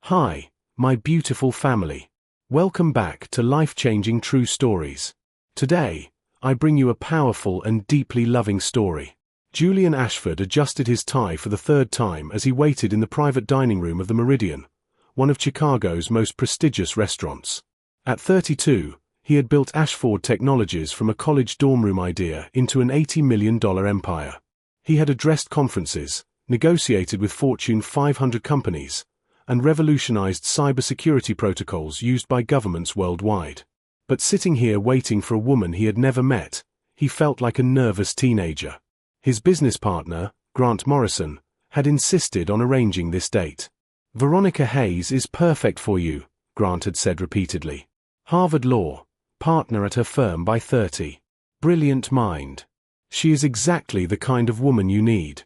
Hi, my beautiful family. Welcome back to Life-Changing True Stories. Today, I bring you a powerful and deeply loving story. Julian Ashford adjusted his tie for the third time as he waited in the private dining room of the Meridian, one of Chicago's most prestigious restaurants. At 32, he had built Ashford Technologies from a college dorm room idea into an $80 million empire. He had addressed conferences, negotiated with Fortune 500 companies, and revolutionized cybersecurity protocols used by governments worldwide. But sitting here waiting for a woman he had never met, he felt like a nervous teenager. His business partner, Grant Morrison, had insisted on arranging this date. "Veronica Hayes is perfect for you," Grant had said repeatedly. "Harvard Law, partner at her firm by 30. Brilliant mind. She is exactly the kind of woman you need."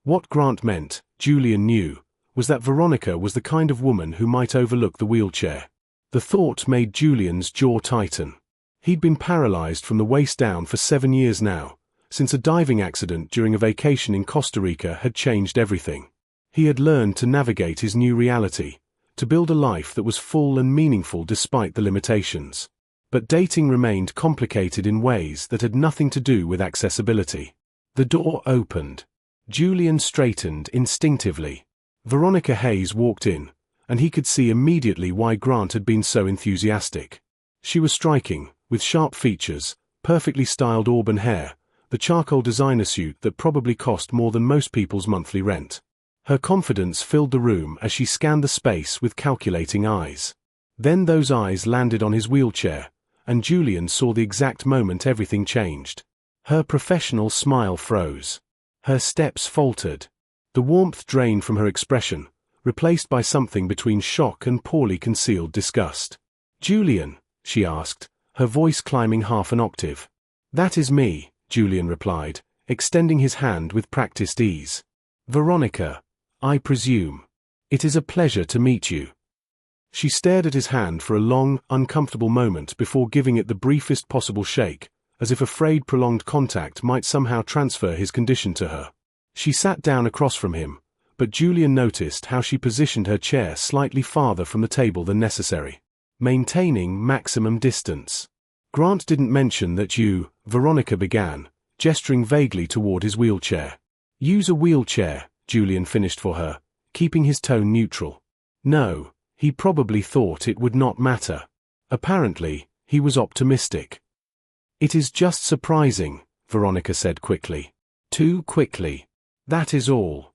What Grant meant, Julian knew, was that Veronica was the kind of woman who might overlook the wheelchair. The thought made Julian's jaw tighten. He'd been paralyzed from the waist down for 7 years now, since a diving accident during a vacation in Costa Rica had changed everything. He had learned to navigate his new reality, to build a life that was full and meaningful despite the limitations. But dating remained complicated in ways that had nothing to do with accessibility. The door opened. Julian straightened instinctively. Veronica Hayes walked in, and he could see immediately why Grant had been so enthusiastic. She was striking, with sharp features, perfectly styled auburn hair, the charcoal designer suit that probably cost more than most people's monthly rent. Her confidence filled the room as she scanned the space with calculating eyes. Then those eyes landed on his wheelchair, and Julian saw the exact moment everything changed. Her professional smile froze. Her steps faltered. The warmth drained from her expression, replaced by something between shock and poorly concealed disgust. "Julian," she asked, her voice climbing half an octave. "That is me," Julian replied, extending his hand with practiced ease. "Veronica, I presume. It is a pleasure to meet you." She stared at his hand for a long, uncomfortable moment before giving it the briefest possible shake, as if afraid prolonged contact might somehow transfer his condition to her. She sat down across from him, but Julian noticed how she positioned her chair slightly farther from the table than necessary, maintaining maximum distance. "Grant didn't mention that you," Veronica began, gesturing vaguely toward his wheelchair. "Use a wheelchair," Julian finished for her, keeping his tone neutral. No, he probably thought it would not matter. Apparently, he was optimistic. "It is just surprising," Veronica said quickly. "Too quickly. That is all."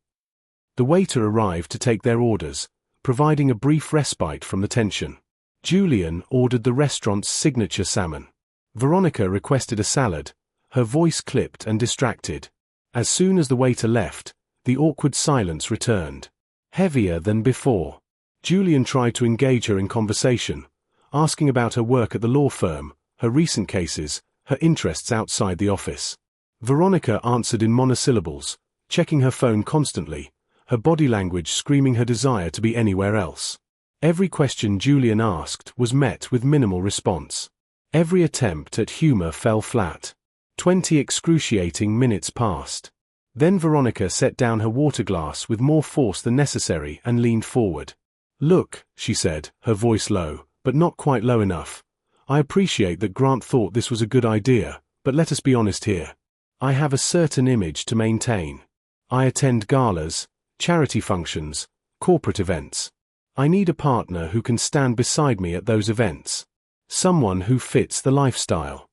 The waiter arrived to take their orders, providing a brief respite from the tension. Julian ordered the restaurant's signature salmon. Veronica requested a salad, her voice clipped and distracted. As soon as the waiter left, the awkward silence returned, heavier than before. Julian tried to engage her in conversation, asking about her work at the law firm, her recent cases, her interests outside the office. Veronica answered in monosyllables, checking her phone constantly, her body language screaming her desire to be anywhere else. Every question Julian asked was met with minimal response. Every attempt at humor fell flat. 20 excruciating minutes passed. Then Veronica set down her water glass with more force than necessary and leaned forward. "Look," she said, her voice low, but not quite low enough. "I appreciate that Grant thought this was a good idea, but let us be honest here. I have a certain image to maintain. I attend galas, charity functions, corporate events. I need a partner who can stand beside me at those events. Someone who fits the lifestyle."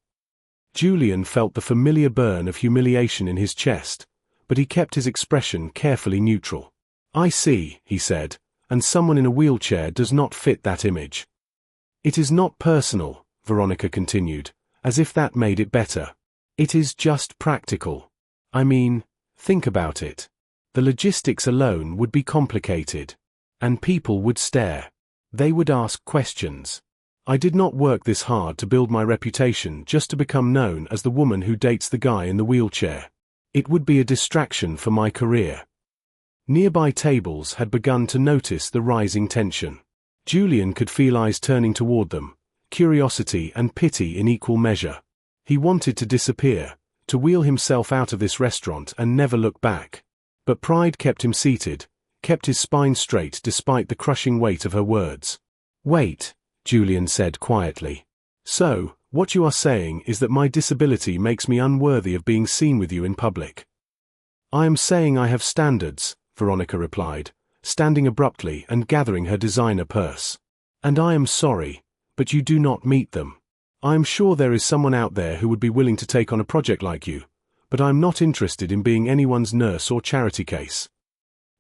Julian felt the familiar burn of humiliation in his chest, but he kept his expression carefully neutral. "I see," he said, "and someone in a wheelchair does not fit that image." "It is not personal," Veronica continued, as if that made it better. "It is just practical. I mean, think about it. The logistics alone would be complicated. And people would stare. They would ask questions. I did not work this hard to build my reputation just to become known as the woman who dates the guy in the wheelchair. It would be a distraction for my career." Nearby tables had begun to notice the rising tension. Julian could feel eyes turning toward them, curiosity and pity in equal measure. He wanted to disappear, to wheel himself out of this restaurant and never look back. But pride kept him seated, kept his spine straight despite the crushing weight of her words. "Wait," Julian said quietly. "So, what you are saying is that my disability makes me unworthy of being seen with you in public." "I am saying I have standards," Veronica replied, standing abruptly and gathering her designer purse. "And I am sorry, but you do not meet them. I am sure there is someone out there who would be willing to take on a project like you, but I am not interested in being anyone's nurse or charity case."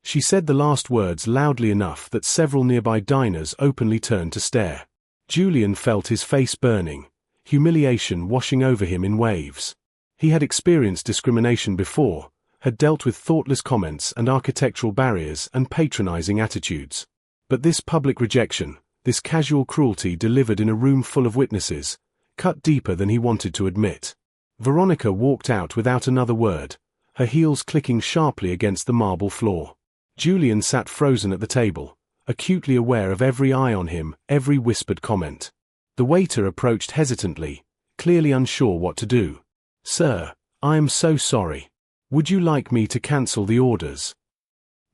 She said the last words loudly enough that several nearby diners openly turned to stare. Julian felt his face burning, humiliation washing over him in waves. He had experienced discrimination before, had dealt with thoughtless comments and architectural barriers and patronizing attitudes. But this public rejection, this casual cruelty delivered in a room full of witnesses, cut deeper than he wanted to admit. Veronica walked out without another word, her heels clicking sharply against the marble floor. Julian sat frozen at the table, acutely aware of every eye on him, every whispered comment. The waiter approached hesitantly, clearly unsure what to do. "Sir, I am so sorry. Would you like me to cancel the orders?"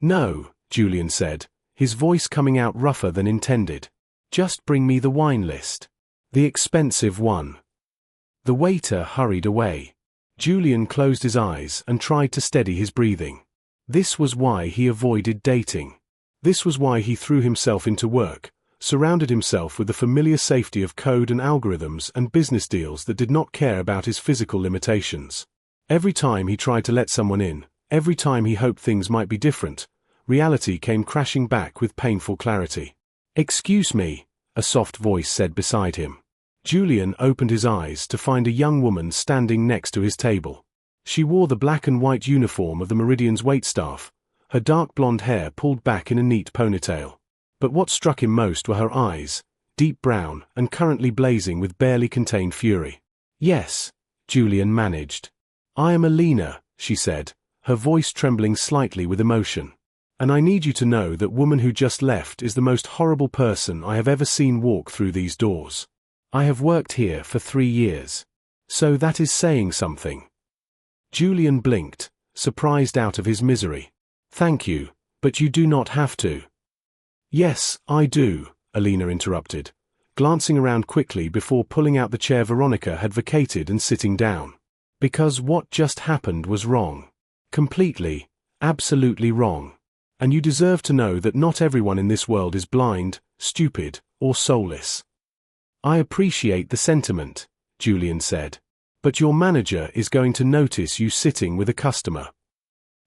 "No," Julian said, his voice coming out rougher than intended. "Just bring me the wine list. The expensive one." The waiter hurried away. Julian closed his eyes and tried to steady his breathing. This was why he avoided dating. This was why he threw himself into work, surrounded himself with the familiar safety of code and algorithms and business deals that did not care about his physical limitations. Every time he tried to let someone in, every time he hoped things might be different, reality came crashing back with painful clarity. "Excuse me," a soft voice said beside him. Julian opened his eyes to find a young woman standing next to his table. She wore the black and white uniform of the Meridian's waitstaff, her dark blonde hair pulled back in a neat ponytail. But what struck him most were her eyes, deep brown and currently blazing with barely contained fury. "Yes," Julian managed. "I am Alina," she said, her voice trembling slightly with emotion. "And I need you to know that woman who just left is the most horrible person I have ever seen walk through these doors. I have worked here for 3 years. So that is saying something." Julian blinked, surprised out of his misery. "Thank you, but you do not have to." "Yes, I do," Alina interrupted, glancing around quickly before pulling out the chair Veronica had vacated and sitting down. "Because what just happened was wrong. Completely, absolutely wrong. And you deserve to know that not everyone in this world is blind, stupid, or soulless." "I appreciate the sentiment," Julian said. "But your manager is going to notice you sitting with a customer."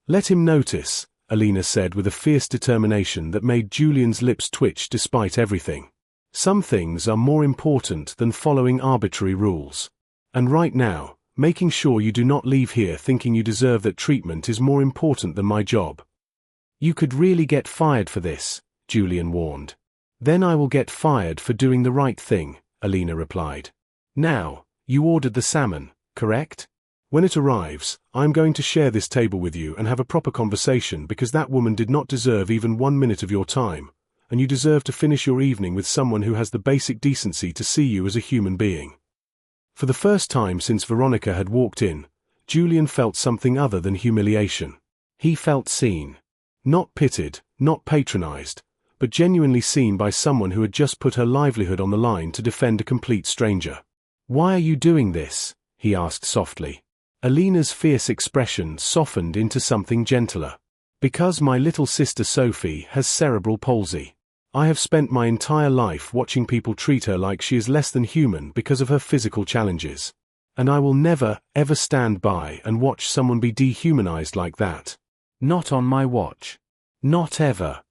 "Let him notice," Alina said with a fierce determination that made Julian's lips twitch despite everything. "Some things are more important than following arbitrary rules. And right now, making sure you do not leave here thinking you deserve that treatment is more important than my job." "You could really get fired for this," Julian warned. "Then I will get fired for doing the right thing," Alina replied. "Now, you ordered the salmon, correct? When it arrives, I am going to share this table with you and have a proper conversation because that woman did not deserve even 1 minute of your time, and you deserve to finish your evening with someone who has the basic decency to see you as a human being." For the first time since Veronica had walked in, Julian felt something other than humiliation. He felt seen. Not pitied, not patronized, but genuinely seen by someone who had just put her livelihood on the line to defend a complete stranger. "Why are you doing this?" he asked softly. Alina's fierce expression softened into something gentler. "Because my little sister Sophie has cerebral palsy. I have spent my entire life watching people treat her like she is less than human because of her physical challenges. And I will never, ever stand by and watch someone be dehumanized like that. Not on my watch. Not ever."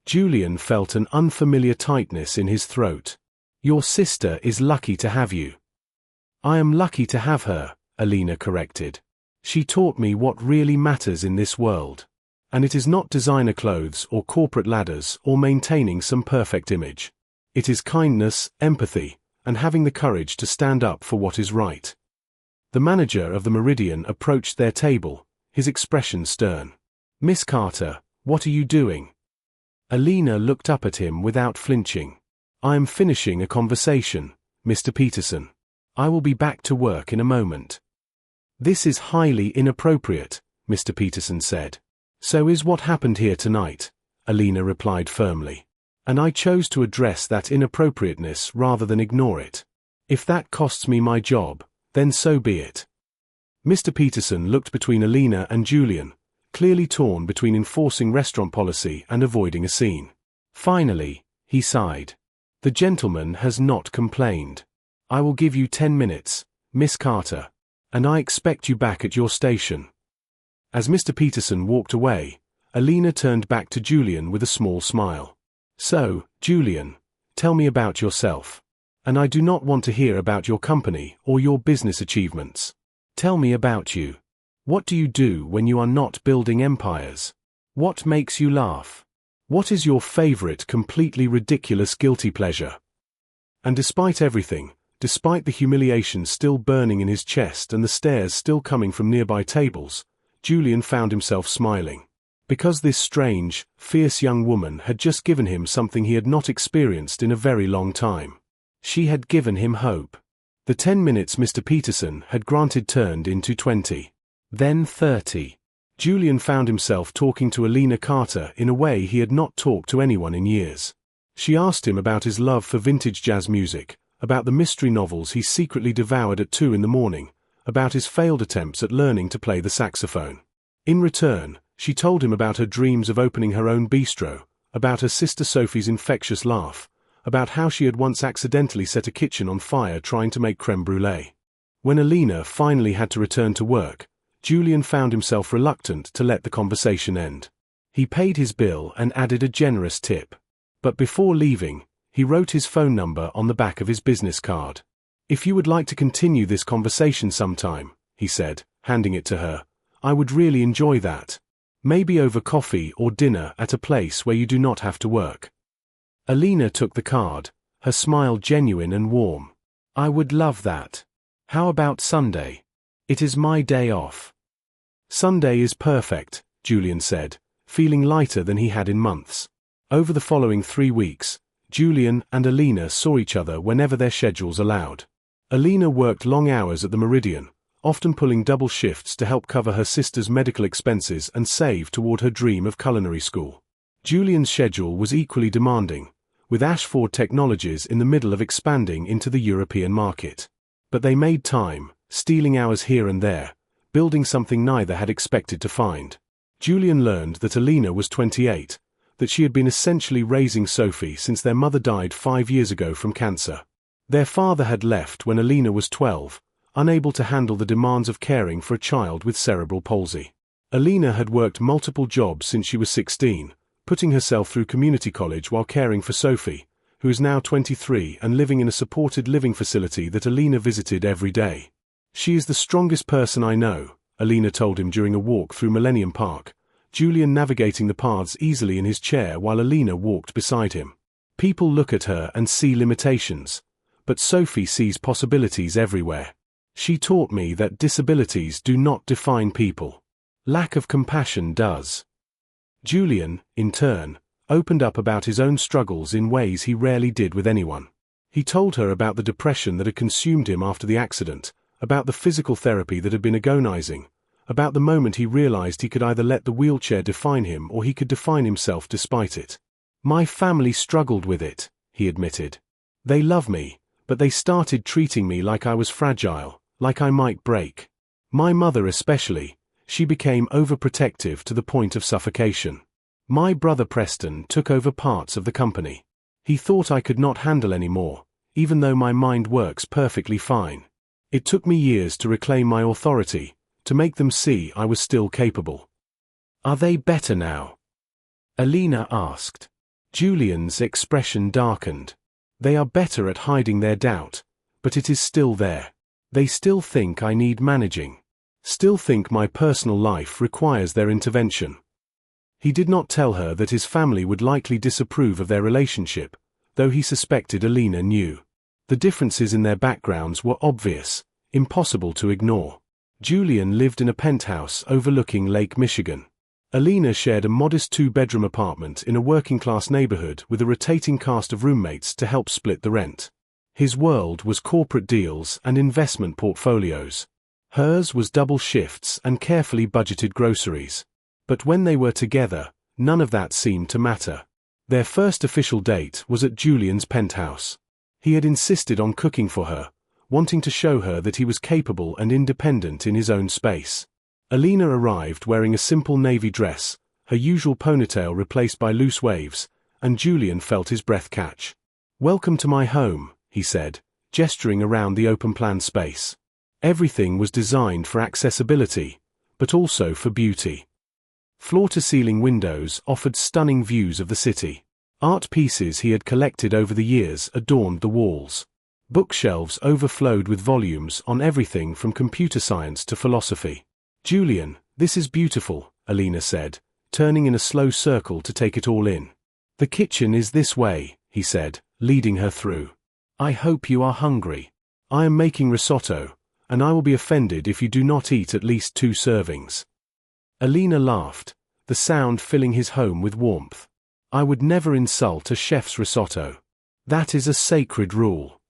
Julian felt an unfamiliar tightness in his throat. "Your sister is lucky to have you." "I am lucky to have her," Alina corrected. "She taught me what really matters in this world. And it is not designer clothes or corporate ladders or maintaining some perfect image. It is kindness, empathy, and having the courage to stand up for what is right." The manager of the Meridian approached their table, his expression stern. "Miss Carter, what are you doing?" Alina looked up at him without flinching. "I am finishing a conversation, Mr. Peterson. I will be back to work in a moment." "This is highly inappropriate," Mr. Peterson said. "So is what happened here tonight." Alina replied firmly. And I chose to address that inappropriateness rather than ignore it. If that costs me my job, then so be it. Mr. Peterson looked between Alina and Julian, clearly torn between enforcing restaurant policy and avoiding a scene. Finally, he sighed. The gentleman has not complained. I will give you 10 minutes, Miss Carter, and I expect you back at your station. As Mr. Peterson walked away, Alina turned back to Julian with a small smile. So, Julian, tell me about yourself. And I do not want to hear about your company or your business achievements. Tell me about you. What do you do when you are not building empires? What makes you laugh? What is your favorite completely ridiculous guilty pleasure? And despite everything, despite the humiliation still burning in his chest and the stares still coming from nearby tables, Julian found himself smiling. Because this strange, fierce young woman had just given him something he had not experienced in a very long time. She had given him hope. The 10 minutes Mr. Peterson had granted turned into 20. Then 30. Julian found himself talking to Alina Carter in a way he had not talked to anyone in years. She asked him about his love for vintage jazz music, about the mystery novels he secretly devoured at 2 in the morning, about his failed attempts at learning to play the saxophone. In return, she told him about her dreams of opening her own bistro, about her sister Sophie's infectious laugh, about how she had once accidentally set a kitchen on fire trying to make crème brûlée. When Alina finally had to return to work, Julian found himself reluctant to let the conversation end. He paid his bill and added a generous tip. But before leaving, he wrote his phone number on the back of his business card. If you would like to continue this conversation sometime, he said, handing it to her, I would really enjoy that. Maybe over coffee or dinner at a place where you do not have to work. Alina took the card, her smile genuine and warm. I would love that. How about Sunday? It is my day off. Sunday is perfect, Julian said, feeling lighter than he had in months. Over the following 3 weeks, Julian and Alina saw each other whenever their schedules allowed. Alina worked long hours at the Meridian, often pulling double shifts to help cover her sister's medical expenses and save toward her dream of culinary school. Julian's schedule was equally demanding, with Ashford Technologies in the middle of expanding into the European market. But they made time, stealing hours here and there, building something neither had expected to find. Julian learned that Alina was 28, that she had been essentially raising Sophie since their mother died 5 years ago from cancer. Their father had left when Alina was 12, unable to handle the demands of caring for a child with cerebral palsy. Alina had worked multiple jobs since she was 16, putting herself through community college while caring for Sophie, who is now 23 and living in a supported living facility that Alina visited every day. She is the strongest person I know, Alina told him during a walk through Millennium Park, Julian navigating the paths easily in his chair while Alina walked beside him. People look at her and see limitations, but Sophie sees possibilities everywhere. She taught me that disabilities do not define people. Lack of compassion does. Julian, in turn, opened up about his own struggles in ways he rarely did with anyone. He told her about the depression that had consumed him after the accident, about the physical therapy that had been agonizing, about the moment he realized he could either let the wheelchair define him or he could define himself despite it. My family struggled with it, he admitted. They love me, but they started treating me like I was fragile, like I might break. My mother especially, she became overprotective to the point of suffocation. My brother Preston took over parts of the company. He thought I could not handle any more, even though my mind works perfectly fine. It took me years to reclaim my authority, to make them see I was still capable. Are they better now? Alina asked. Julian's expression darkened. They are better at hiding their doubt, but it is still there. They still think I need managing. Still think my personal life requires their intervention. He did not tell her that his family would likely disapprove of their relationship, though he suspected Alina knew. The differences in their backgrounds were obvious, impossible to ignore. Julian lived in a penthouse overlooking Lake Michigan. Alina shared a modest 2-bedroom apartment in a working-class neighborhood with a rotating cast of roommates to help split the rent. His world was corporate deals and investment portfolios. Hers was double shifts and carefully budgeted groceries. But when they were together, None of that seemed to matter. Their first official date was at Julian's penthouse. He had insisted on cooking for her, wanting to show her that he was capable and independent in his own space. Alina arrived wearing a simple navy dress, her usual ponytail replaced by loose waves, and Julian felt his breath catch. "Welcome to my home," he said, gesturing around the open-plan space. Everything was designed for accessibility, but also for beauty. Floor-to-ceiling windows offered stunning views of the city. Art pieces he had collected over the years adorned the walls. Bookshelves overflowed with volumes on everything from computer science to philosophy. "Julian, this is beautiful," Alina said, turning in a slow circle to take it all in. "The kitchen is this way," he said, leading her through. "I hope you are hungry. I am making risotto, and I will be offended if you do not eat at least 2 servings. Alina laughed, the sound filling his home with warmth. "I would never insult a chef's risotto. That is a sacred rule."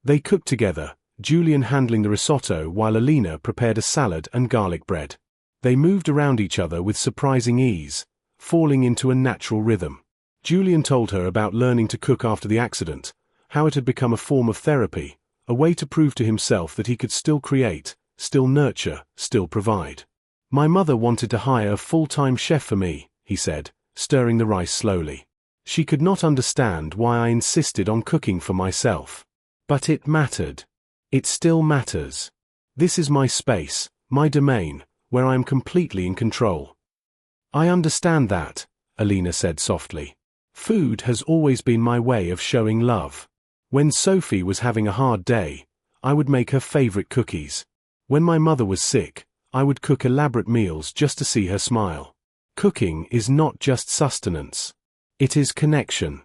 They cooked together, Julian handling the risotto while Alina prepared a salad and garlic bread. They moved around each other with surprising ease, falling into a natural rhythm. Julian told her about learning to cook after the accident, how it had become a form of therapy, a way to prove to himself that he could still create, still nurture, still provide. "My mother wanted to hire a full-time chef for me," he said, stirring the rice slowly. "She could not understand why I insisted on cooking for myself. But it mattered. It still matters. This is my space, my domain, where I am completely in control." "I understand that," Alina said softly. "Food has always been my way of showing love. When Sophie was having a hard day, I would make her favorite cookies. When my mother was sick, I would cook elaborate meals just to see her smile. Cooking is not just sustenance. It is connection."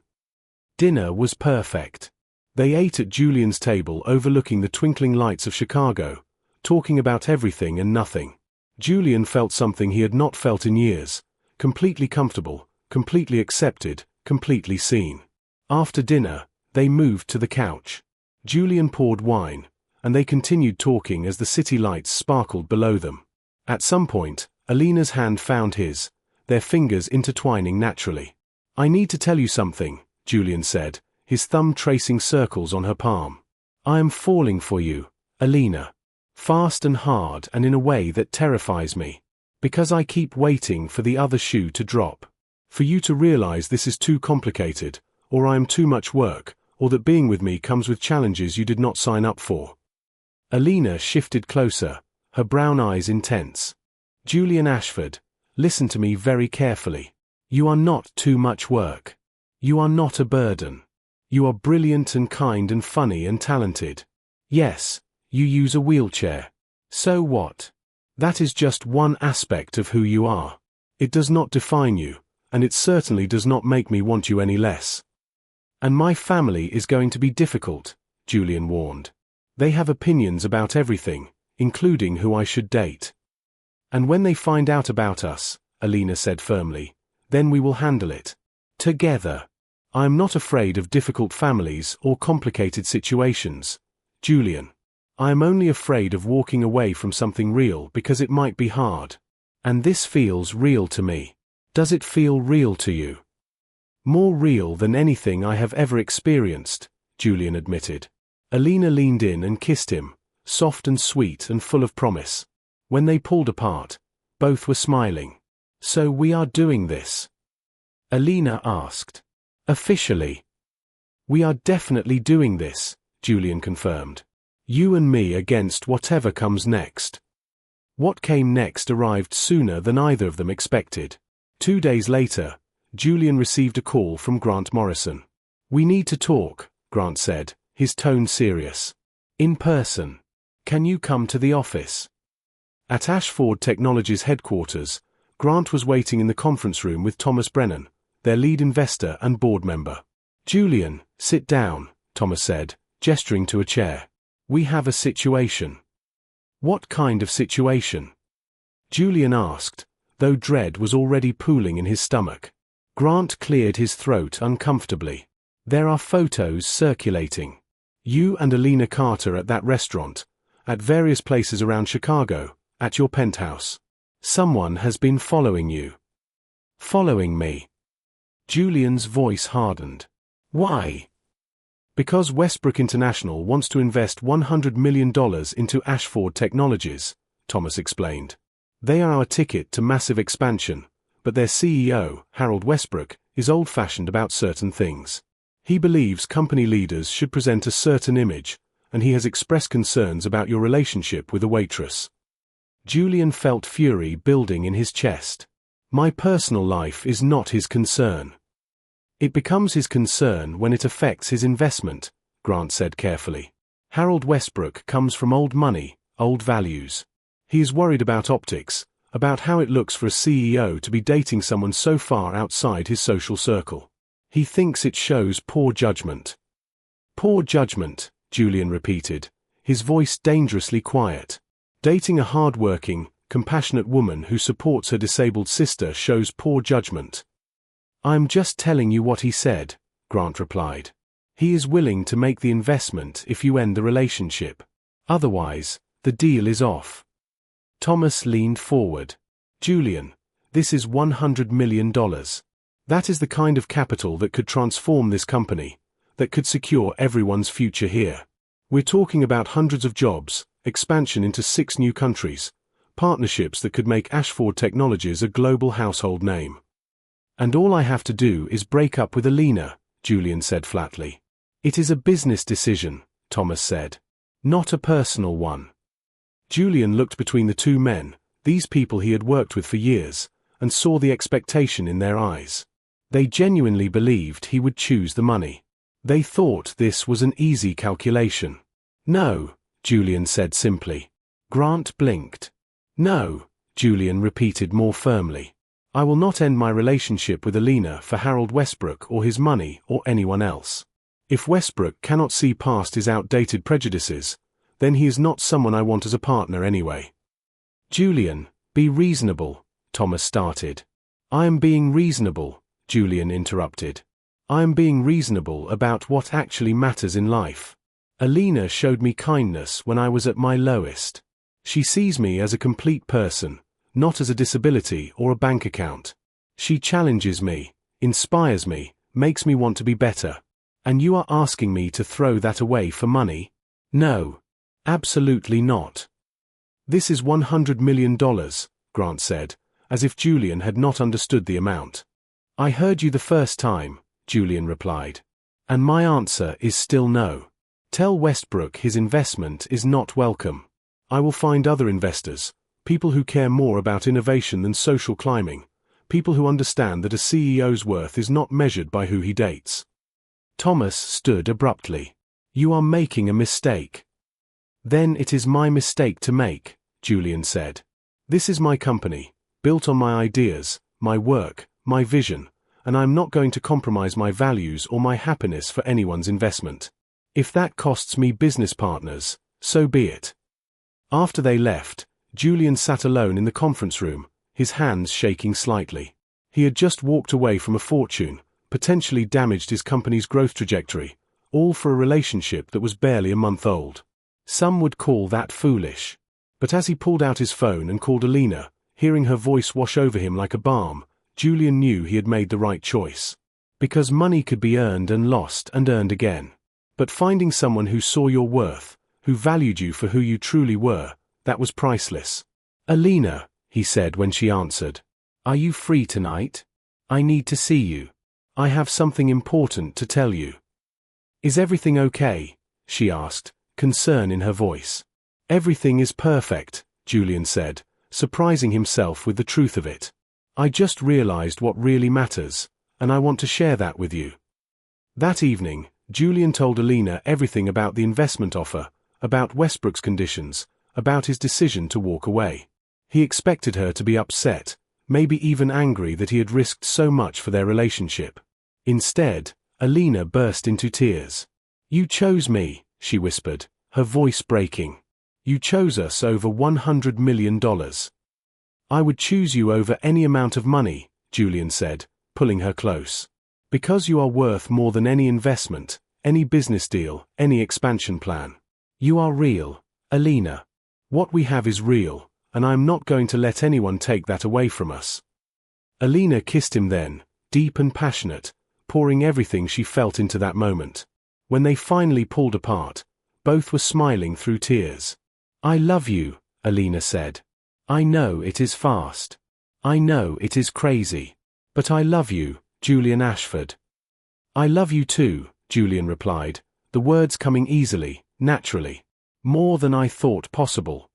Dinner was perfect. They ate at Julian's table overlooking the twinkling lights of Chicago, talking about everything and nothing. Julian felt something he had not felt in years, completely comfortable, completely accepted, completely seen. After dinner, they moved to the couch. Julian poured wine, and they continued talking as the city lights sparkled below them. At some point, Alina's hand found his, their fingers intertwining naturally. "I need to tell you something," Julian said, his thumb tracing circles on her palm. "I am falling for you, Alina. Fast and hard and in a way that terrifies me. Because I keep waiting for the other shoe to drop. For you to realize this is too complicated, or I am too much work, or that being with me comes with challenges you did not sign up for." Alina shifted closer, her brown eyes intense. "Julian Ashford, listen to me very carefully. You are not too much work. You are not a burden. You are brilliant and kind and funny and talented. Yes, you use a wheelchair. So what? That is just one aspect of who you are. It does not define you, and it certainly does not make me want you any less. And my family is going to be difficult," Julian warned. "They have opinions about everything, including who I should date. And when they find out about us," Alina said firmly, "then we will handle it. Together. I am not afraid of difficult families or complicated situations, Julian. I am only afraid of walking away from something real because it might be hard. And this feels real to me. Does it feel real to you?" "More real than anything I have ever experienced," Julian admitted. Alina leaned in and kissed him, soft and sweet and full of promise. When they pulled apart, both were smiling. "So we are doing this?" Alina asked. "Officially." "We are definitely doing this," Julian confirmed. "You and me against whatever comes next." What came next arrived sooner than either of them expected. 2 days later, Julian received a call from Grant Morrison. "We need to talk," Grant said, his tone serious. "In person. Can you come to the office?" At Ashford Technologies headquarters, Grant was waiting in the conference room with Thomas Brennan, their lead investor and board member. "Julian, sit down," Thomas said, gesturing to a chair. "We have a situation." "What kind of situation?" Julian asked, though dread was already pooling in his stomach. Grant cleared his throat uncomfortably. "There are photos circulating. You and Alina Carter at that restaurant, at various places around Chicago, at your penthouse. Someone has been following you." Following me. Julian's voice hardened. Why? Because Westbrook International wants to invest $100 million into Ashford Technologies, Thomas explained. They are our ticket to massive expansion, but their CEO, Harold Westbrook, is old-fashioned about certain things. He believes company leaders should present a certain image, and he has expressed concerns about your relationship with a waitress. Julian felt fury building in his chest. My personal life is not his concern. It becomes his concern when it affects his investment, Grant said carefully. Harold Westbrook comes from old money, old values. He is worried about optics, about how it looks for a CEO to be dating someone so far outside his social circle. He thinks it shows poor judgment. Poor judgment, Julian repeated, his voice dangerously quiet. Dating a hard-working, compassionate woman who supports her disabled sister shows poor judgment. I'm just telling you what he said, Grant replied. He is willing to make the investment if you end the relationship. Otherwise, the deal is off. Thomas leaned forward. Julian, this is $100 million. That is the kind of capital that could transform this company, that could secure everyone's future here. We're talking about hundreds of jobs, expansion into 6 new countries, partnerships that could make Ashford Technologies a global household name. And all I have to do is break up with Alina, Julian said flatly. It is a business decision, Thomas said. Not a personal one. Julian looked between the two men, these people he had worked with for years, and saw the expectation in their eyes. They genuinely believed he would choose the money. They thought this was an easy calculation. No, Julian said simply. Grant blinked. No, Julian repeated more firmly. I will not end my relationship with Alina for Harold Westbrook or his money or anyone else. If Westbrook cannot see past his outdated prejudices, then he is not someone I want as a partner anyway. Julian, be reasonable, Thomas started. I am being reasonable, Julian interrupted. I am being reasonable about what actually matters in life. Alina showed me kindness when I was at my lowest. She sees me as a complete person, not as a disability or a bank account. She challenges me, inspires me, makes me want to be better. And you are asking me to throw that away for money? No. Absolutely not. This is $100 million, Grant said, as if Julian had not understood the amount. I heard you the first time, Julian replied. And my answer is still no. Tell Westbrook his investment is not welcome. I will find other investors. People who care more about innovation than social climbing, people who understand that a CEO's worth is not measured by who he dates. Thomas stood abruptly. You are making a mistake. Then it is my mistake to make, Julian said. This is my company, built on my ideas, my work, my vision, and I am not going to compromise my values or my happiness for anyone's investment. If that costs me business partners, so be it. After they left, Julian sat alone in the conference room, his hands shaking slightly. He had just walked away from a fortune, potentially damaged his company's growth trajectory, all for a relationship that was barely a month old. Some would call that foolish. But as he pulled out his phone and called Alina, hearing her voice wash over him like a balm, Julian knew he had made the right choice. Because money could be earned and lost and earned again. But finding someone who saw your worth, who valued you for who you truly were, that was priceless. Alina, he said when she answered. Are you free tonight? I need to see you. I have something important to tell you. Is everything okay? She asked, concern in her voice. Everything is perfect, Julian said, surprising himself with the truth of it. I just realized what really matters, and I want to share that with you. That evening, Julian told Alina everything about the investment offer, about Westbrook's conditions, about his decision to walk away. He expected her to be upset, maybe even angry that he had risked so much for their relationship. Instead, Alina burst into tears. You chose me, she whispered, her voice breaking. You chose us over $100 million. I would choose you over any amount of money, Julian said, pulling her close. Because you are worth more than any investment, any business deal, any expansion plan. You are real, Alina. What we have is real, and I am not going to let anyone take that away from us. Alina kissed him then, deep and passionate, pouring everything she felt into that moment. When they finally pulled apart, both were smiling through tears. "I love you," Alina said. "I know it is fast. I know it is crazy. But I love you, Julian Ashford." "I love you too," Julian replied, the words coming easily, naturally. "More than I thought possible."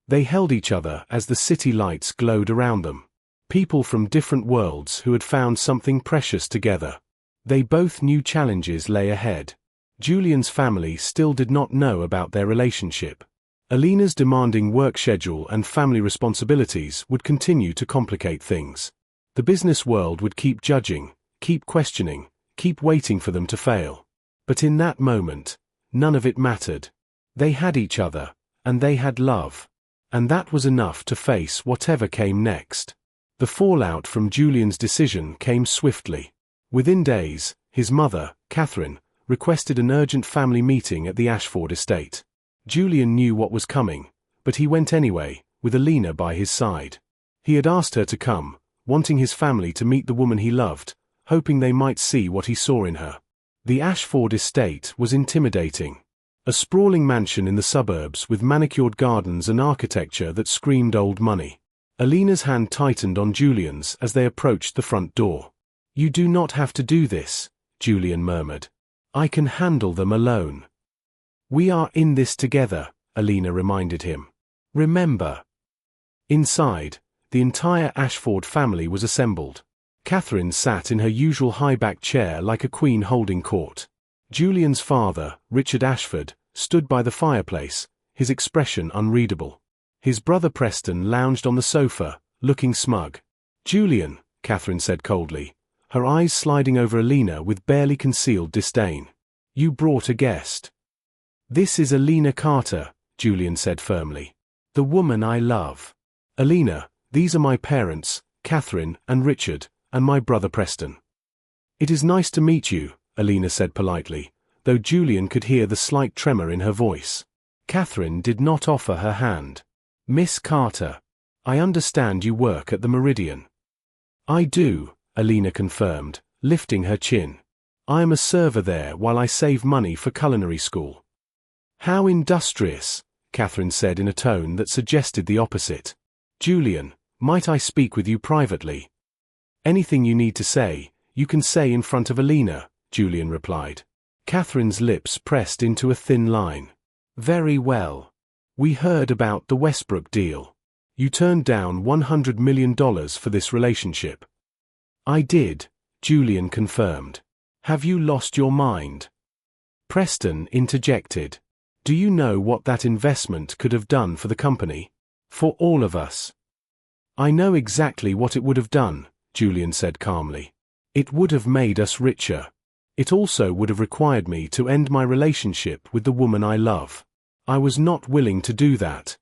They held each other as the city lights glowed around them. People from different worlds who had found something precious together. They both knew challenges lay ahead. Julian's family still did not know about their relationship. Alina's demanding work schedule and family responsibilities would continue to complicate things. The business world would keep judging, keep questioning, keep waiting for them to fail. But in that moment, none of it mattered. They had each other, and they had love. And that was enough to face whatever came next. The fallout from Julian's decision came swiftly. Within days, his mother, Catherine, requested an urgent family meeting at the Ashford estate. Julian knew what was coming, but he went anyway, with Alina by his side. He had asked her to come, wanting his family to meet the woman he loved, hoping they might see what he saw in her. The Ashford estate was intimidating. A sprawling mansion in the suburbs with manicured gardens and architecture that screamed old money. Alina's hand tightened on Julian's as they approached the front door. "You do not have to do this," Julian murmured. "I can handle them alone." "We are in this together," Alina reminded him. "Remember." Inside, the entire Ashford family was assembled. Catherine sat in her usual high-backed chair like a queen holding court. Julian's father, Richard Ashford, stood by the fireplace, his expression unreadable. His brother Preston lounged on the sofa, looking smug. "Julian," Catherine said coldly, her eyes sliding over Alina with barely concealed disdain. "You brought a guest." "This is Alina Carter," Julian said firmly. "The woman I love." "Alina, these are my parents, Catherine and Richard, and my brother Preston." "It is nice to meet you," Alina said politely, though Julian could hear the slight tremor in her voice. Catherine did not offer her hand. "Miss Carter, I understand you work at the Meridian." "I do," Alina confirmed, lifting her chin. "I am a server there while I save money for culinary school." "How industrious," Catherine said in a tone that suggested the opposite. "Julian, might I speak with you privately?" "Anything you need to say, you can say in front of Alina," Julian replied. Catherine's lips pressed into a thin line. "Very well. We heard about the Westbrook deal. You turned down $100 million for this relationship." "I did," Julian confirmed. "Have you lost your mind?" Preston interjected. "Do you know what that investment could have done for the company? For all of us?" "I know exactly what it would have done," Julian said calmly. "It would have made us richer. It also would have required me to end my relationship with the woman I love. I was not willing to do that."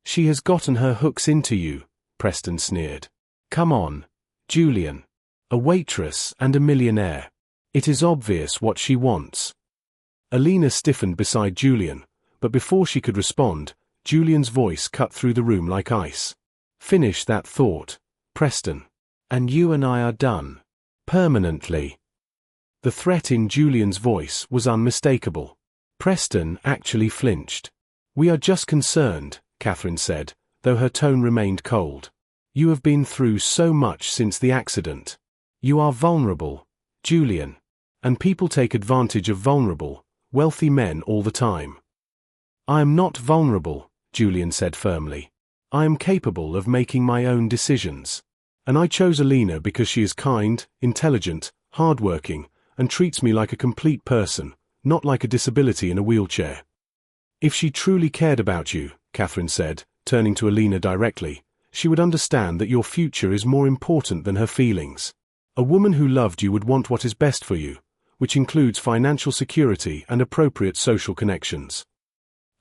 "She has gotten her hooks into you," Preston sneered. "Come on, Julian. A waitress and a millionaire. It is obvious what she wants." Alina stiffened beside Julian, but before she could respond, Julian's voice cut through the room like ice. "Finish that thought, Preston. And you and I are done. Permanently." The threat in Julian's voice was unmistakable. Preston actually flinched. "We are just concerned," Catherine said, though her tone remained cold. "You have been through so much since the accident. You are vulnerable, Julian. And people take advantage of vulnerable, wealthy men all the time." "I am not vulnerable," Julian said firmly. "I am capable of making my own decisions. And I chose Alina because she is kind, intelligent, hardworking, and treats me like a complete person, not like a disability in a wheelchair." "If she truly cared about you," Catherine said, turning to Alina directly, "she would understand that your future is more important than her feelings. A woman who loved you would want what is best for you, which includes financial security and appropriate social connections."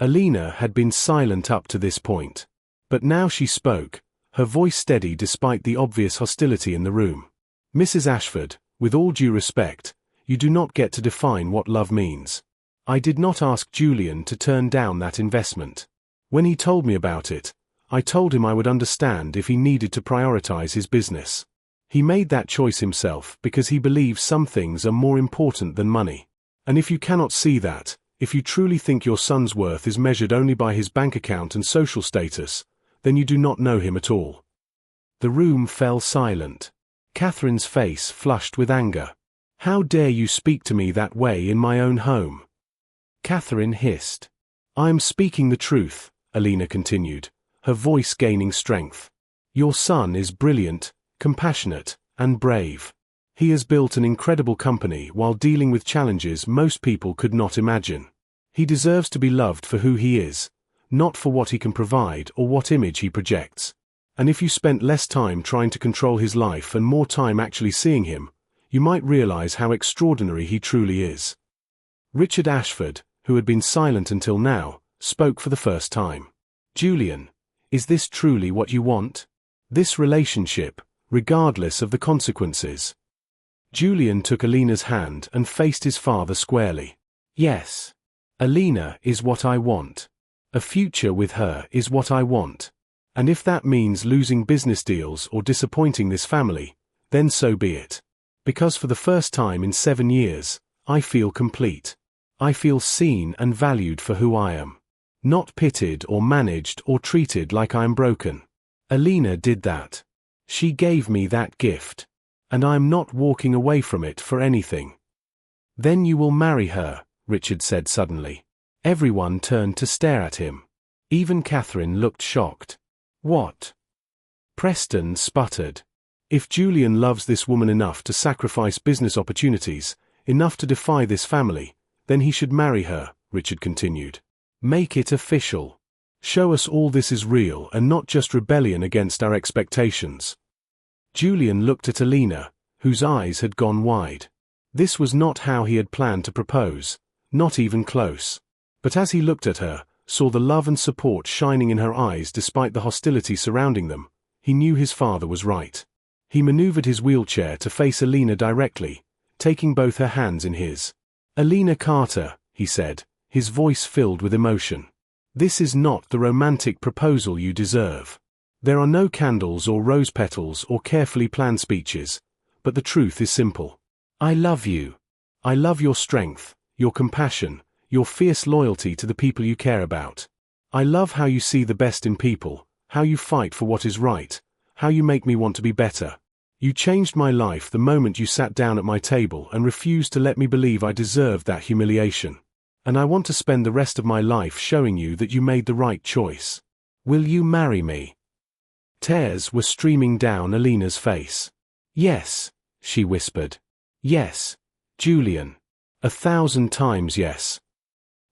Alina had been silent up to this point. But now she spoke, her voice steady despite the obvious hostility in the room. "Mrs. Ashford, with all due respect, you do not get to define what love means. I did not ask Julian to turn down that investment. When he told me about it, I told him I would understand if he needed to prioritize his business. He made that choice himself because he believes some things are more important than money. And if you cannot see that, if you truly think your son's worth is measured only by his bank account and social status, then you do not know him at all. The room fell silent. Catherine's face flushed with anger. "How dare you speak to me that way in my own home?" Catherine hissed. "I am speaking the truth," Alina continued, her voice gaining strength. "Your son is brilliant, compassionate, and brave. He has built an incredible company while dealing with challenges most people could not imagine. He deserves to be loved for who he is, not for what he can provide or what image he projects. And if you spent less time trying to control his life and more time actually seeing him, you might realize how extraordinary he truly is." Richard Ashford, who had been silent until now, spoke for the first time. "Julian, is this truly what you want? This relationship, regardless of the consequences?" Julian took Alina's hand and faced his father squarely. "Yes. Alina is what I want. A future with her is what I want. And if that means losing business deals or disappointing this family, then so be it. Because for the first time in 7 years, I feel complete. I feel seen and valued for who I am. Not pitied or managed or treated like I am broken. Alina did that. She gave me that gift. And I am not walking away from it for anything." "Then you will marry her," Richard said suddenly. Everyone turned to stare at him. Even Catherine looked shocked. "What?" Preston sputtered. "If Julian loves this woman enough to sacrifice business opportunities, enough to defy this family, then he should marry her," Richard continued. "Make it official. Show us all this is real and not just rebellion against our expectations." Julian looked at Alina, whose eyes had gone wide. This was not how he had planned to propose, not even close. But as he looked at her, saw the love and support shining in her eyes despite the hostility surrounding them, he knew his father was right. He maneuvered his wheelchair to face Alina directly, taking both her hands in his. "Alina Carter," he said, his voice filled with emotion. "This is not the romantic proposal you deserve. There are no candles or rose petals or carefully planned speeches, but the truth is simple. I love you. I love your strength, your compassion, your fierce loyalty to the people you care about. I love how you see the best in people, how you fight for what is right, how you make me want to be better. You changed my life the moment you sat down at my table and refused to let me believe I deserved that humiliation. And I want to spend the rest of my life showing you that you made the right choice. Will you marry me?" Tears were streaming down Alina's face. "Yes," she whispered. "Yes, Julian. 1,000 times yes."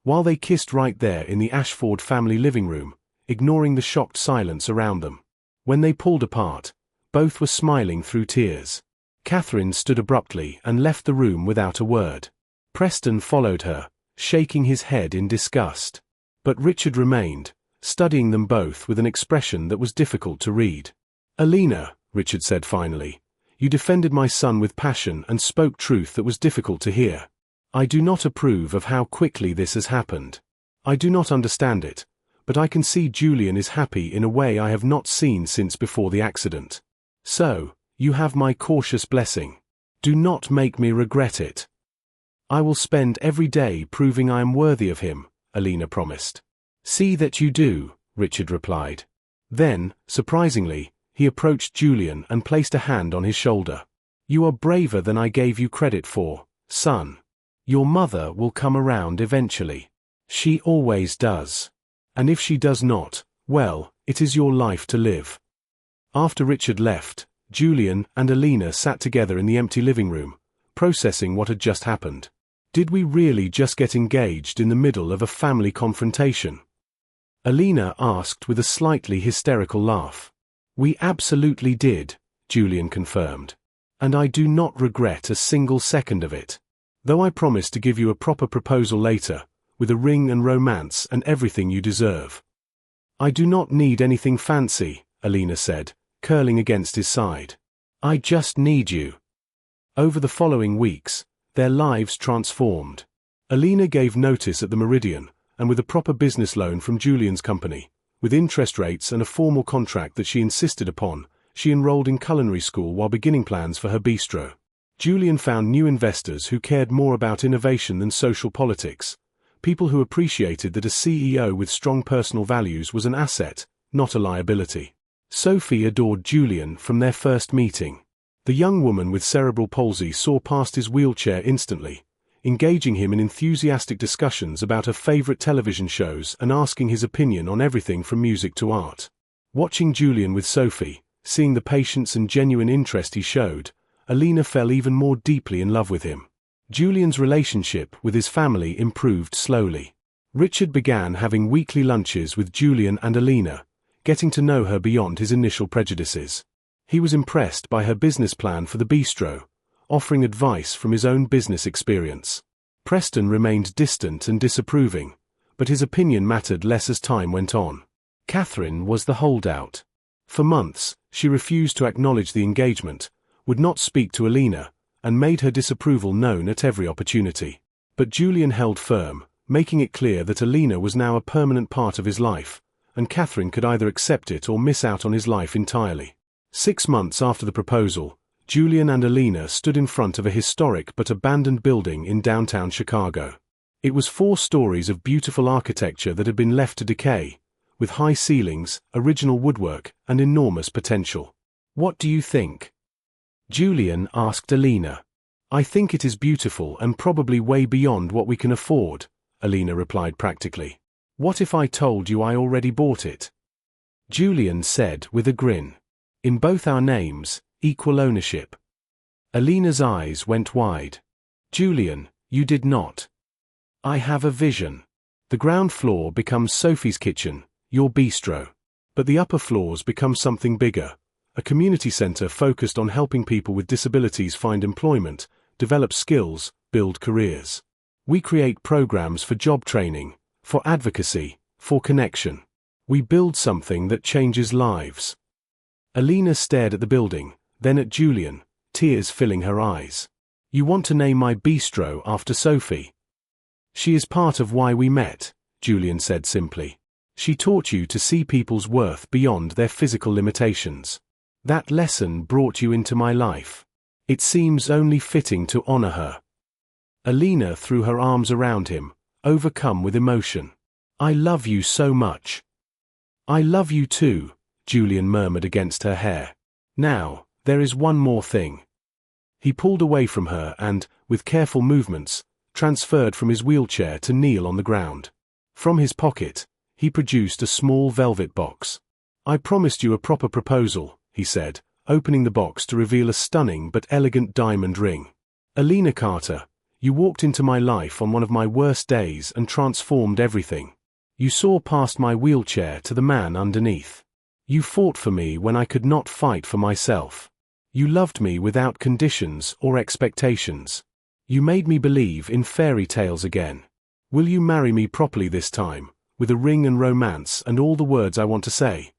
While they kissed right there in the Ashford family living room, ignoring the shocked silence around them. When they pulled apart, both were smiling through tears. Catherine stood abruptly and left the room without a word. Preston followed her, shaking his head in disgust. But Richard remained, studying them both with an expression that was difficult to read. "Alina," Richard said finally, "you defended my son with passion and spoke truth that was difficult to hear. I do not approve of how quickly this has happened. I do not understand it, but I can see Julian is happy in a way I have not seen since before the accident. So, you have my cautious blessing. Do not make me regret it." "I will spend every day proving I am worthy of him," Alina promised. "See that you do," Richard replied. Then, surprisingly, he approached Julian and placed a hand on his shoulder. "You are braver than I gave you credit for, son. Your mother will come around eventually. She always does. And if she does not, well, it is your life to live." After Richard left, Julian and Alina sat together in the empty living room, processing what had just happened. Did we really just get engaged in the middle of a family confrontation? Alina asked with a slightly hysterical laugh. "We absolutely did," Julian confirmed. "And I do not regret a single second of it. Though I promise to give you a proper proposal later, with a ring and romance and everything you deserve." "I do not need anything fancy," Alina said, curling against his side. "I just need you." Over the following weeks, their lives transformed. Alina gave notice at the Meridian, and with a proper business loan from Julian's company, with interest rates and a formal contract that she insisted upon, she enrolled in culinary school while beginning plans for her bistro. Julian found new investors who cared more about innovation than social politics, people who appreciated that a CEO with strong personal values was an asset, not a liability. Sophie adored Julian from their first meeting. The young woman with cerebral palsy saw past his wheelchair instantly, engaging him in enthusiastic discussions about her favorite television shows and asking his opinion on everything from music to art. Watching Julian with Sophie, seeing the patience and genuine interest he showed, Alina fell even more deeply in love with him. Julian's relationship with his family improved slowly. Richard began having weekly lunches with Julian and Alina, getting to know her beyond his initial prejudices. He was impressed by her business plan for the bistro, offering advice from his own business experience. Preston remained distant and disapproving, but his opinion mattered less as time went on. Catherine was the holdout. For months, she refused to acknowledge the engagement, would not speak to Alina, and made her disapproval known at every opportunity. But Julian held firm, making it clear that Alina was now a permanent part of his life, and Catherine could either accept it or miss out on his life entirely. 6 months after the proposal, Julian and Alina stood in front of a historic but abandoned building in downtown Chicago. It was 4 stories of beautiful architecture that had been left to decay, with high ceilings, original woodwork, and enormous potential. "What do you think?" Julian asked Alina. "I think it is beautiful and probably way beyond what we can afford," Alina replied practically. "What if I told you I already bought it?" Julian said with a grin. "In both our names, equal ownership." Alina's eyes went wide. "Julian, you did not." "I have a vision. The ground floor becomes Sophie's kitchen, your bistro. But the upper floors become something bigger. A community center focused on helping people with disabilities find employment, develop skills, build careers. We create programs for job training, for advocacy, for connection. We build something that changes lives." Alina stared at the building, then at Julian, tears filling her eyes. "You want to name my bistro after Sophie?" "She is part of why we met," Julian said simply. "She taught you to see people's worth beyond their physical limitations. That lesson brought you into my life. It seems only fitting to honor her." Alina threw her arms around him, overcome with emotion. "I love you so much." "I love you too," Julian murmured against her hair. "Now, there is one more thing." He pulled away from her and, with careful movements, transferred from his wheelchair to kneel on the ground. From his pocket, he produced a small velvet box. "I promised you a proper proposal," he said, opening the box to reveal a stunning but elegant diamond ring. "Alina Carter, you walked into my life on one of my worst days and transformed everything. You saw past my wheelchair to the man underneath. You fought for me when I could not fight for myself. You loved me without conditions or expectations. You made me believe in fairy tales again. Will you marry me properly this time, with a ring and romance and all the words I want to say?"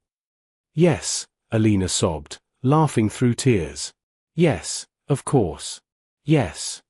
"Yes," Alina sobbed, laughing through tears. "Yes, of course. Yes."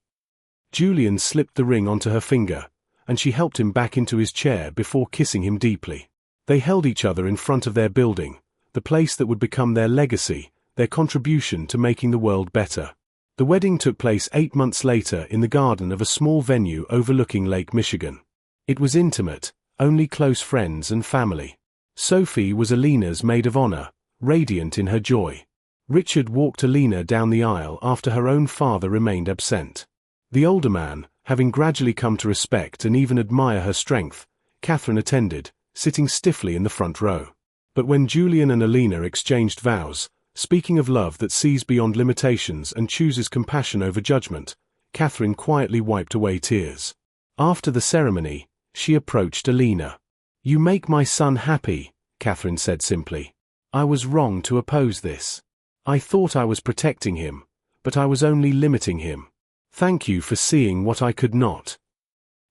Julian slipped the ring onto her finger, and she helped him back into his chair before kissing him deeply. They held each other in front of their building, the place that would become their legacy, their contribution to making the world better. The wedding took place 8 months later in the garden of a small venue overlooking Lake Michigan. It was intimate, only close friends and family. Sophie was Alina's maid of honor, radiant in her joy. Richard walked Alina down the aisle after her own father remained absent. The older man, having gradually come to respect and even admire her strength, Catherine attended, sitting stiffly in the front row. But when Julian and Alina exchanged vows, speaking of love that sees beyond limitations and chooses compassion over judgment, Catherine quietly wiped away tears. After the ceremony, she approached Alina. "You make my son happy," Catherine said simply. "I was wrong to oppose this. I thought I was protecting him, but I was only limiting him. Thank you for seeing what I could not."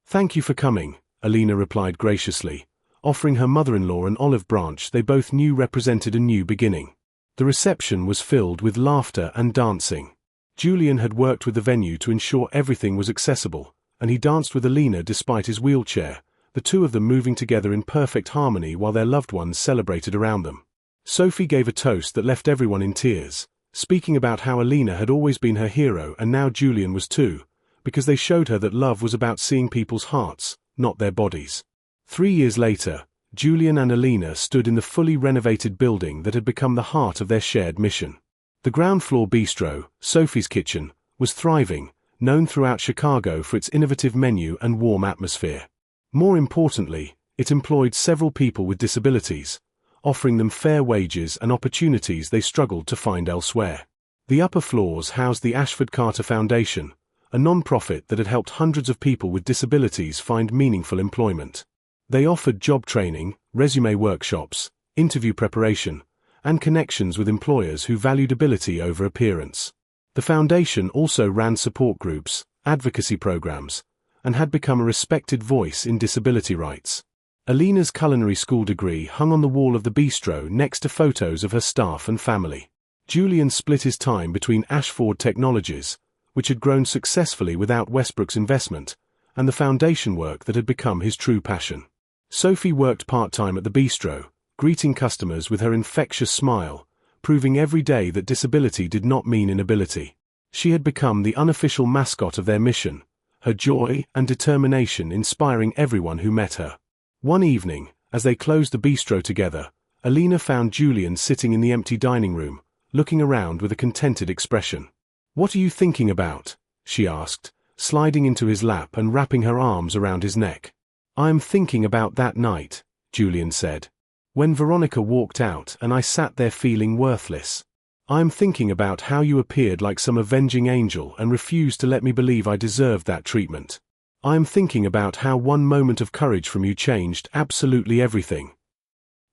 "Thank you for coming," Alina replied graciously, offering her mother-in-law an olive branch they both knew represented a new beginning. The reception was filled with laughter and dancing. Julian had worked with the venue to ensure everything was accessible, and he danced with Alina despite his wheelchair, the two of them moving together in perfect harmony while their loved ones celebrated around them. Sophie gave a toast that left everyone in tears, speaking about how Alina had always been her hero and now Julian was too, because they showed her that love was about seeing people's hearts, not their bodies. 3 years later, Julian and Alina stood in the fully renovated building that had become the heart of their shared mission. The ground-floor bistro, Sophie's Kitchen, was thriving, known throughout Chicago for its innovative menu and warm atmosphere. More importantly, it employed several people with disabilities, offering them fair wages and opportunities they struggled to find elsewhere. The upper floors housed the Ashford Carter Foundation, a non-profit that had helped hundreds of people with disabilities find meaningful employment. They offered job training, resume workshops, interview preparation, and connections with employers who valued ability over appearance. The foundation also ran support groups, advocacy programs, and had become a respected voice in disability rights. Alina's culinary school degree hung on the wall of the bistro next to photos of her staff and family. Julian split his time between Ashford Technologies, which had grown successfully without Westbrook's investment, and the foundation work that had become his true passion. Sophie worked part-time at the bistro, greeting customers with her infectious smile, proving every day that disability did not mean inability. She had become the unofficial mascot of their mission, her joy and determination inspiring everyone who met her. One evening, as they closed the bistro together, Alina found Julian sitting in the empty dining room, looking around with a contented expression. "What are you thinking about?" she asked, sliding into his lap and wrapping her arms around his neck. "I am thinking about that night," Julian said. "When Veronica walked out and I sat there feeling worthless. I am thinking about how you appeared like some avenging angel and refused to let me believe I deserved that treatment. I am thinking about how one moment of courage from you changed absolutely everything.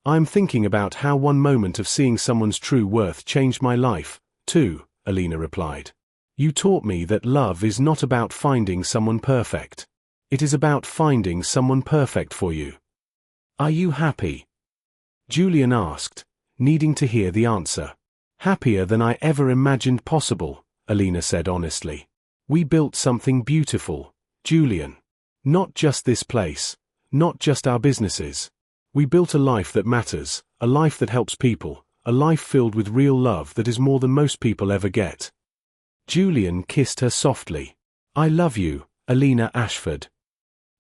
I am thinking about how one moment of seeing someone's true worth changed my life, too," Alina replied. "You taught me that love is not about finding someone perfect. It is about finding someone perfect for you. Are you happy?" Julian asked, needing to hear the answer. "Happier than I ever imagined possible," Alina said honestly. "We built something beautiful, Julian. Not just this place, not just our businesses. We built a life that matters, a life that helps people, a life filled with real love that is more than most people ever get." Julian kissed her softly. "I love you, Alina Ashford."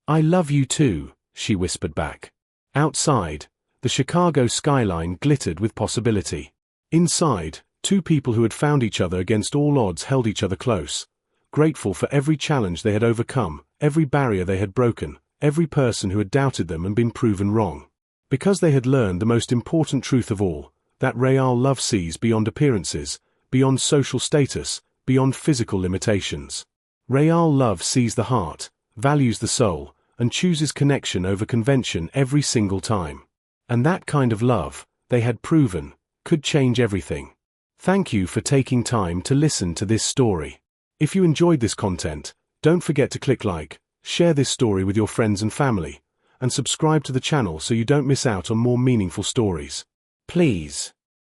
"I love you too," she whispered back. Outside, the Chicago skyline glittered with possibility. Inside, two people who had found each other against all odds held each other close, grateful for every challenge they had overcome, every barrier they had broken, every person who had doubted them and been proven wrong. Because they had learned the most important truth of all, that real love sees beyond appearances, beyond social status, beyond physical limitations. Real love sees the heart, values the soul, and chooses connection over convention every single time. And that kind of love, they had proven, could change everything. Thank you for taking time to listen to this story. If you enjoyed this content, don't forget to click like, share this story with your friends and family, and subscribe to the channel so you don't miss out on more meaningful stories. Please.